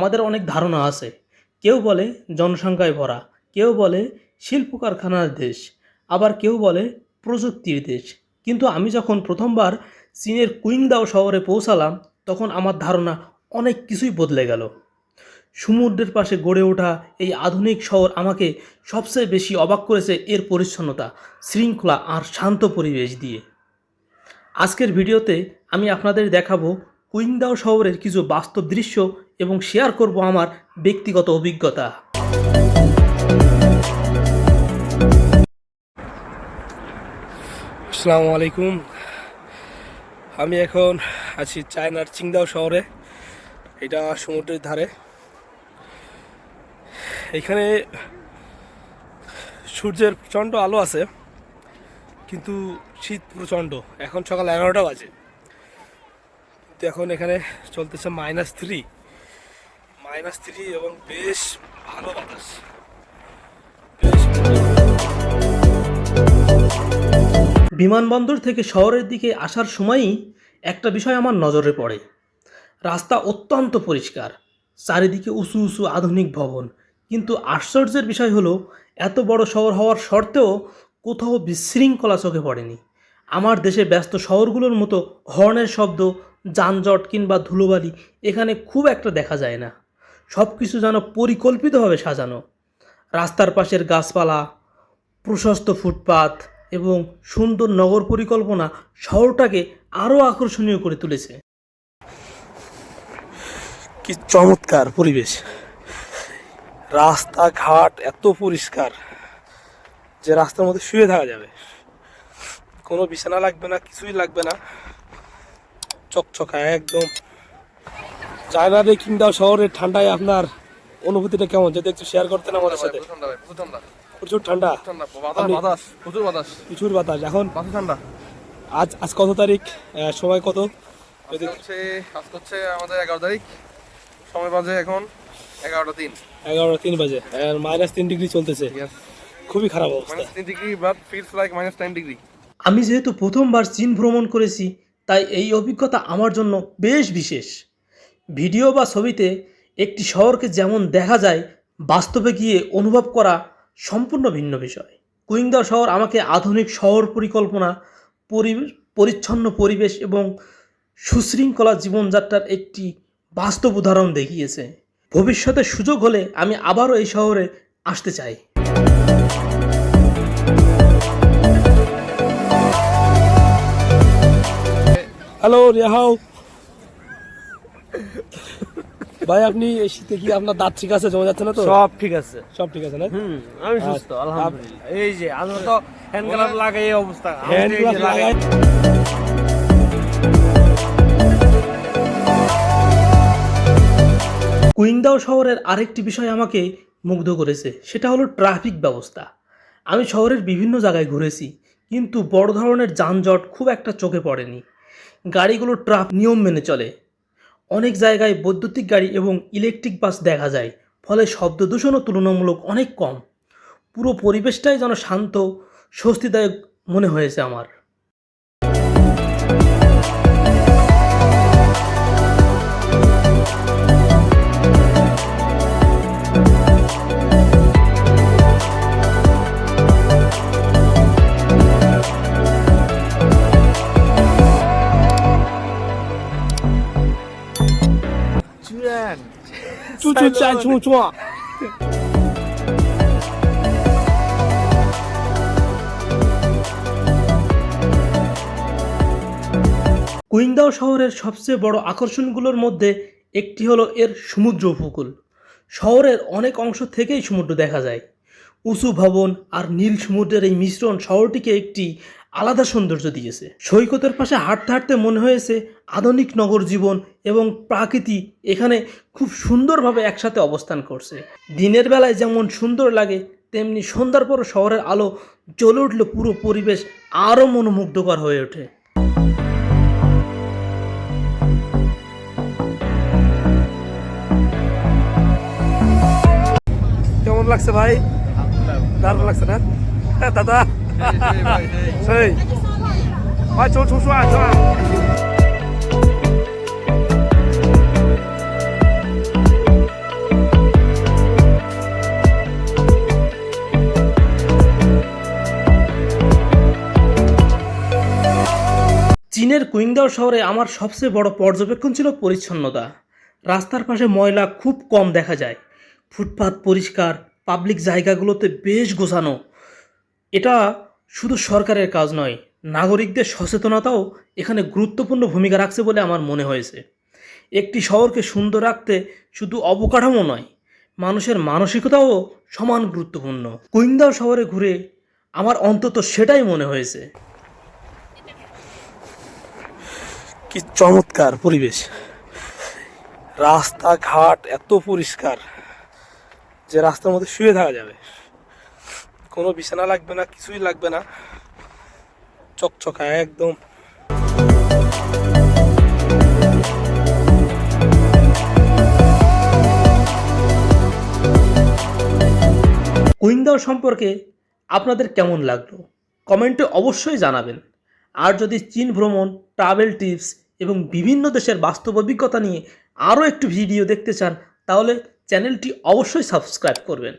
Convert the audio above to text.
আমাদের অনেক ধারণা আছে। কেউ বলে জনসংখ্যায় ভরা, কেউ বলে শিল্প কারখানার দেশ, আবার কেউ বলে প্রযুক্তির দেশ। কিন্তু আমি যখন প্রথমবার চীনের কুইংদাও শহরে পৌঁছালাম, তখন আমার ধারণা অনেক কিছুই বদলে গেল। সমুদ্রের পাশে গড়ে ওঠা এই আধুনিক শহর আমাকে সবচেয়ে বেশি অবাক করেছে এর পরিচ্ছন্নতা, শৃঙ্খলা আর শান্ত পরিবেশ দিয়ে। আজকের ভিডিওতে আমি আপনাদের দেখাবো কুইংদাও শহরের কিছু বাস্তব দৃশ্য এবং শেয়ার করব আমার ব্যক্তিগত অভিজ্ঞতা। আসসালামু আলাইকুম। আমি এখন আছি চায়নার চিংদাও শহরে। এটা সমুদ্রের ধারে। এখানে সূর্যের প্রচণ্ড আলো আছে, কিন্তু শীত প্রচণ্ড। এখন সকাল 11টা বাজে, কিন্তু এখন এখানে চলতেছে -3 এবং বেশ ভালো বাতাস। বিমানবন্দর থেকে শহরের দিকে আসার সময়ই একটা বিষয় আমার নজরে পড়ে। রাস্তা অত্যন্ত পরিষ্কার, চারিদিকে উঁচু উঁচু আধুনিক ভবন। কিন্তু আশ্চর্যের বিষয় হলো, এত বড় শহর হওয়ার সত্ত্বেও কোথাও বিশৃঙ্খলা চোখে পড়েনি। আমার দেশে ব্যস্ত শহরগুলোর মতো হর্নের শব্দ, যানজট কিংবা ধুলোবালি এখানে খুব একটা দেখা যায় না। সব কিছু যেন পরিকল্পিতভাবে সাজানো। রাস্তার পাশের গাছপালা, প্রশস্ত ফুটপাত এবং সুন্দর নগর পরিকল্পনা শহরটাকে আরও আকর্ষণীয় করে তুলেছে। কি চমৎকার পরিবেশ! রাস্তাঘাট এত পরিষ্কার যে রাস্তার মধ্যে শুয়ে থাকা যাবে, কোনো বিছানা লাগবে না, কিছুই লাগবে না, চকচকা একদম। চায়নার এই কিংদাও শহরের ঠান্ডায় আপনার অনুভূতিটা কেমন, যদি একটু শেয়ার করতেন আমাদের সাথে। প্রচুর ঠান্ডা, প্রচুর বাতাস। এখন ঠান্ডা। আজ কত তারিখ, সময় কত? আজ হচ্ছে আমাদের 11 তারিখ, সময় বাজে এখন 11:03। 11:03 বাজে, -3 ডিগ্রি চলতেছে। খুবই খারাপ অবস্থা। -3 degree, but feels like -10 degree. আমি যেহেতু প্রথমবার চীন ভ্রমণ করেছি, তাই এই অভিজ্ঞতা আমার জন্য বেশ বিশেষ। ভিডিও বা ছবিতে একটি শহরকে যেমন দেখা যায়, বাস্তবে গিয়ে অনুভব করা সম্পূর্ণ ভিন্ন বিষয়। কুইংদাও শহর আমাকে আধুনিক শহর পরিকল্পনা, পরিচ্ছন্ন পরিবেশ এবং সুশৃঙ্খলা জীবনযাত্রার একটি বাস্তব উদাহরণ দেখিয়েছে। ভবিষ্যতে সুযোগ হলে আমি আবারও এই শহরে আসতে চাই। হ্যালো রিয়াহাও ভাই, আপনি এই শীতে কি আপনার দাঁত ঠিক আছে? জমা যাচ্ছে না তো? সব ঠিক আছে, সব ঠিক আছে না? আমি সুস্থ আলহামদুলিল্লাহ। এই যে আমরা তো হ্যান্ড গ্লাভ লাগাই, এই অবস্থা। হ্যান্ড গ্লাভ লাগাই। কুইংদাও শহরের আরেকটি বিষয় আমাকে মুগ্ধ করেছে, সেটা হলো ট্রাফিক ব্যবস্থা। আমি শহরের বিভিন্ন জায়গায় ঘুরেছি, কিন্তু বড় ধরনের যানজট খুব একটা চোখে পড়েনি। গাড়িগুলো ট্রাফিক নিয়ম মেনে চলে। অনেক জায়গায় বৈদ্যুতিক গাড়ি এবং ইলেকট্রিক বাস দেখা যায়, ফলে শব্দ দূষণও তুলনামূলক অনেক কম। পুরো পরিবেশটাই যেন শান্ত, স্বস্তিদায়ক মনে হয়েছে আমার। কুইংদাও শহরের সবচেয়ে বড় আকর্ষণগুলোর মধ্যে একটি হলো এর সমুদ্র উপকূল। শহরের অনেক অংশ থেকেই সমুদ্র দেখা যায়। উঁচু ভবন আর নীল সমুদ্রের এই মিশ্রণ শহরটিকে একটি আলাদা সৌন্দর্য দিয়েছে। সৈকতের পাশে হাঁটতে হাঁটতে মনে হয়েছে আধুনিক নগর জীবন এবং প্রকৃতি এখানে খুব সুন্দরভাবে একসাথে অবস্থান করছে। দিনের বেলায় যেমন সুন্দর লাগে, তেমনি সন্ধ্যার পর শহরের আলো জ্বলে উঠলে পুরো পরিবেশ আরও মনোমুগ্ধকর হয়ে ওঠে। কেমন লাগছে ভাই? দারুণ লাগছে না? হ্যাঁ দাদা, সেই ভাই চল চল চল। চীনের কুইংদাও শহরে আমার সবচেয়ে বড় পর্যবেক্ষণ ছিল পরিচ্ছন্নতা। রাস্তার পাশে ময়লা খুব কম দেখা যায়, ফুটপাত পরিষ্কার, পাবলিক জায়গাগুলোতে বেশ গোছানো। এটা শুধু সরকারের কাজ নয়, নাগরিকদের সচেতনতাও এখানে গুরুত্বপূর্ণ ভূমিকা রাখছে বলে আমার মনে হয়েছে। একটি শহরকে সুন্দর রাখতে শুধু অবকাঠামো নয়, মানুষের মানসিকতাও সমান গুরুত্বপূর্ণ। কুইংদাও শহরে ঘুরে আমার অন্তত সেটাই মনে হয়েছে। কি চমৎকার পরিবেশ, রাস্তাঘাট এত পরিষ্কার যে রাস্তার মধ্যে শুয়ে থাকা যাবে, কোনো বিছানা লাগবে না, কিছুই লাগবে না, চকচকা একদম। কুইংদাও সম্পর্কে আপনাদের কেমন লাগলো কমেন্টে অবশ্যই জানাবেন। আর যদি চীন ভ্রমণ, ট্রাভেল টিপস এবং বিভিন্ন দেশের বাস্তব অভিজ্ঞতা নিয়ে আরও একটু ভিডিও দেখতে চান তাহলে চ্যানেলটি অবশ্যই সাবস্ক্রাইব করবেন।